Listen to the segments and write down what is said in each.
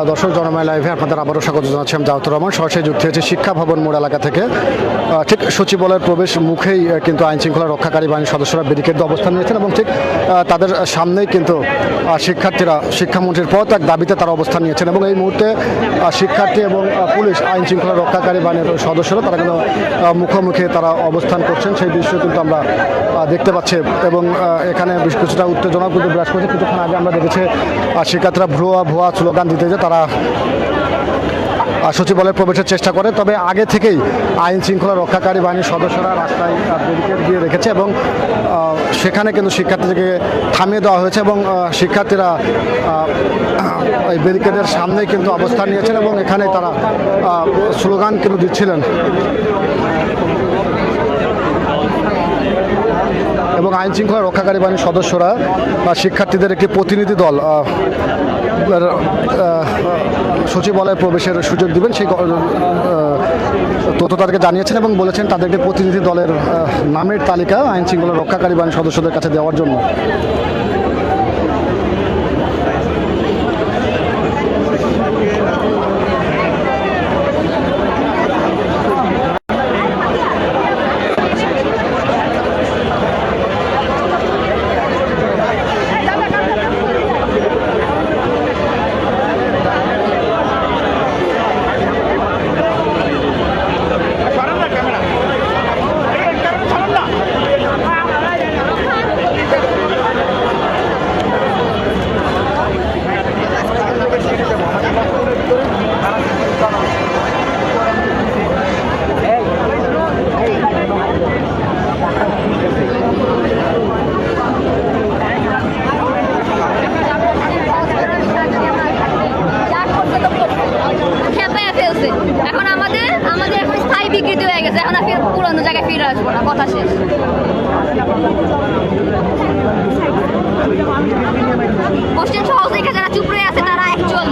দর্শক জনময় লাইভে আপনাদের আবারও স্বাগত জানাচ্ছি। আমি জাওয়াতুর রহমান সরাসরি যুক্ত হয়েছে শিক্ষা ভবন মোড় এলাকা থেকে। ঠিক সচিবালয়ের প্রবেশ মুখেই কিন্তু আইন শৃঙ্খলা রক্ষাকারী বাহিনীর সদস্যরা ব্যারিকেড দিয়ে অবস্থান নিয়েছেন এবং ঠিক তাদের সামনেই কিন্তু শিক্ষার্থীরা শিক্ষামন্ত্রীর পদত্যাগ দাবিতে তারা অবস্থান নিয়েছেন এবং এই মুহূর্তে শিক্ষার্থী এবং পুলিশ আইন শৃঙ্খলা রক্ষাকারী বাহিনীর সদস্যরা তারা কিন্তু মুখোমুখি তারা অবস্থান করছেন, সেই দৃশ্য কিন্তু আমরা দেখতে পাচ্ছি এবং এখানে বেশ কিছুটা উত্তেজনা কিন্তু বিরাজ করছে। কিছুক্ষণ আগে আমরা দেখেছি শিক্ষার্থীরা ভুয়া স্লোগান দিতে যে তারা সচিবালয়ে প্রবেশের চেষ্টা করে, তবে আগে থেকেই আইন শৃঙ্খলা রক্ষাকারী বাহিনীর সদস্যরা রাস্তায় ব্যারিকেড দিয়ে রেখেছে এবং সেখানে কিন্তু শিক্ষার্থীদেরকে থামিয়ে দেওয়া হয়েছে এবং শিক্ষার্থীরা এই ব্যারিকেডের সামনেই কিন্তু অবস্থান নিয়েছেন এবং এখানে তারা স্লোগান কিন্তু দিচ্ছিলেন এবং আইন শৃঙ্খলা রক্ষাকারী বাহিনীর সদস্যরা শিক্ষার্থীদের একটি প্রতিনিধি দল সচিবালয়ে প্রবেশের সুযোগ দিবেন সেই তথ্য তাদেরকে জানিয়েছেন এবং বলেছেন তাদেরকে প্রতিনিধি দলের নামের তালিকা আইন শৃঙ্খলা রক্ষাকারী বাহিনীর সদস্যদের কাছে দেওয়ার জন্য। এখন আমাদের এখন স্থায়ী বিকৃতি হয়ে গেছে, এখন আর পুরোনো জায়গায় ফিরে আসবো না, কথা শেষ। কোশ্চেন সহজ দেখে যারা চুপ রয়ে আছে তারা অ্যাকচুয়াল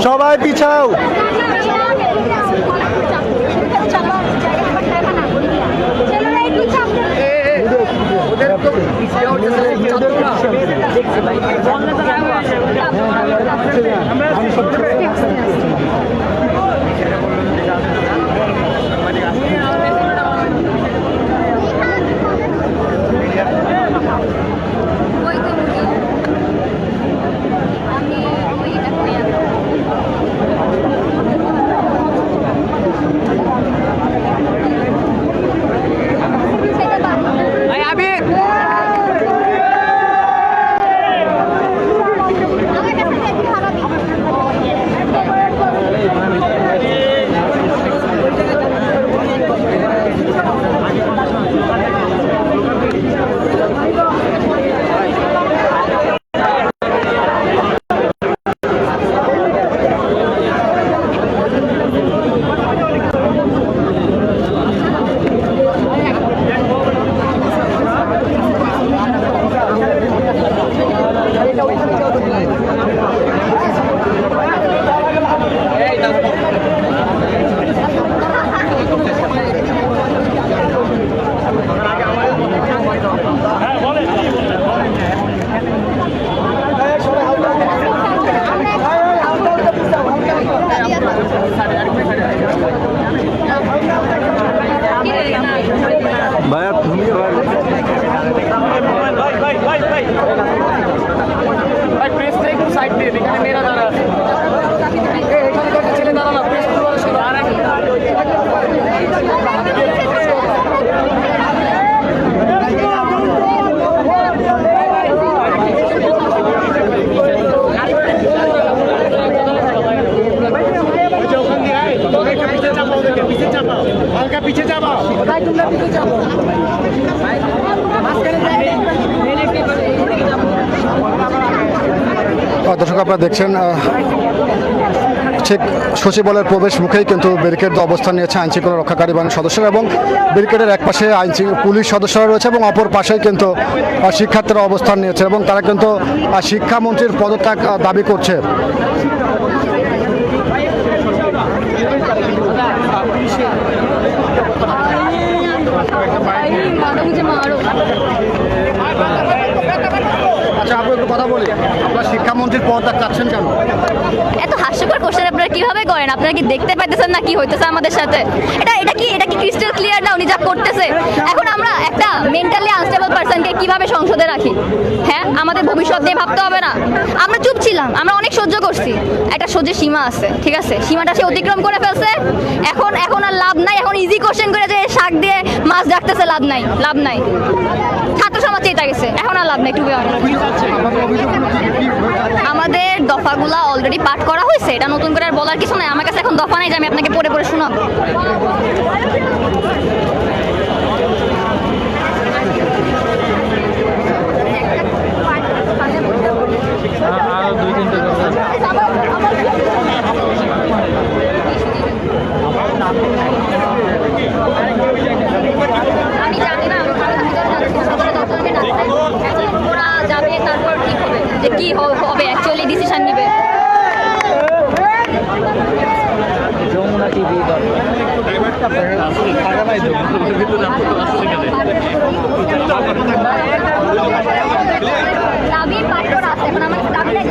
সবাই পিছাও। আপনারা দেখছেন ঠিক সচিবালয়ের প্রবেশ মুখেই কিন্তু ব্যারিকেড অবস্থান নিয়েছে আইনশৃঙ্খলা রক্ষাকারী বাহিনীর সদস্যরা এবং ব্যারিকেডের এক পাশে পুলিশ সদস্যরা রয়েছে এবং অপর পাশেই কিন্তু শিক্ষার্থীরা অবস্থান নিয়েছে এবং তারা কিন্তু শিক্ষামন্ত্রীর পদত্যাগ দাবি করছে। আচ্ছা, আপনি একটু কথা বলি, আপনার শিক্ষামন্ত্রীর পদত্যাগ চাচ্ছেন কেন? এত হাস্যকর কোশ্চেন আপনারা কিভাবে করেন? আপনারা কি দেখতে পাইতেছেন না কি হইতেছে আমাদের সাথে? এটা কি ক্রিস্টাল ক্লিয়ার না উনি যা করতেছে? এখন আমরা একটা মেন্টালি আনস্টেবল পারসনকে কিভাবে সংসদে রাখি? হ্যাঁ, আমাদের ভবিষ্যৎ নিয়ে ভাবতে হবে না? আমরা চুপ ছিলাম, আমরা অনেক সহ্য করছি। একটা সহ্যের সীমা আছে, ঠিক আছে? সীমাটা সে অতিক্রম করে ফেলছে। এখন আর লাভ নাই। এখন ইজি কোশ্চেন করে যে শাক দিয়ে মাছ ডাকতেছে, লাভ নাই। ছাত্র সমাজ চেয়ে গেছে, এখন আর লাভ নাই। টু বি অনেস্ট, আমাদের দফাগুলা অলরেডি পাঠ করা হয়েছে, এটা নতুন করে আর বলার কিছু নাই। আমার কাছে এখন দফা নাই যে আমি আপনাকে পড়ে শোনাবো। আমি জানি না, ওরা যাবে, তারপর ঠিক হবে যে কি হবে, অ্যাকচুয়ালি ডিসিশন নেবে। দাবির পাঠ করা আছে, এখন আমার দাবি নাই।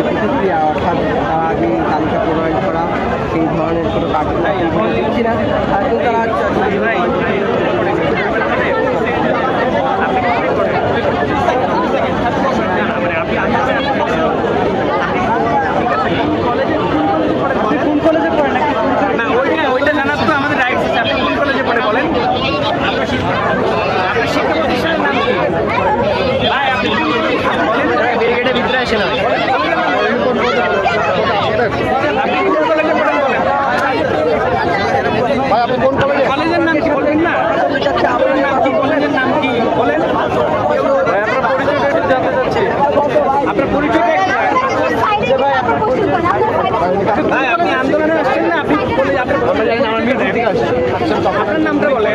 প্রতিক্রিয়া অর্থাৎ আগে তালিকা প্রণয়ন করা সেই ধরনের কোনো কার্যক্রম দেখছি না। তো তারা কোন কলেজে পড়েন? না ওইটা জানার তো আমাদের রাইটস আছে। আপনি কোন কলেজে পড়ে বলেন? আপনার শিক্ষা প্রতিষ্ঠানের নাম কি? ভাই আপনি কোন কলেজে বলেন? ব্রিগেডের ভিতরে আসেন। আপনি কোন কলেজে পড়েন বলেন? ভাই আপনি কোন কলেজে? কলেজের নাম কি বলবেন না? আপনার নাম কি? কলেজের নাম কি বলেন? ভাই আপনার পরিচয়টা একটু জানতে চাচ্ছি। আপনার পরিচয়টা একটু ভাই আপনি আন্দোলনে আসছেন না? আপনি কলেজ আপনার আপনার নামটা বলে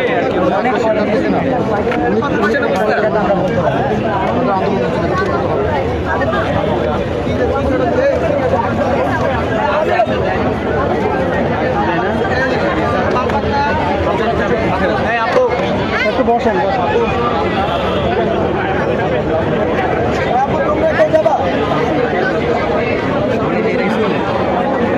একটু বসেন।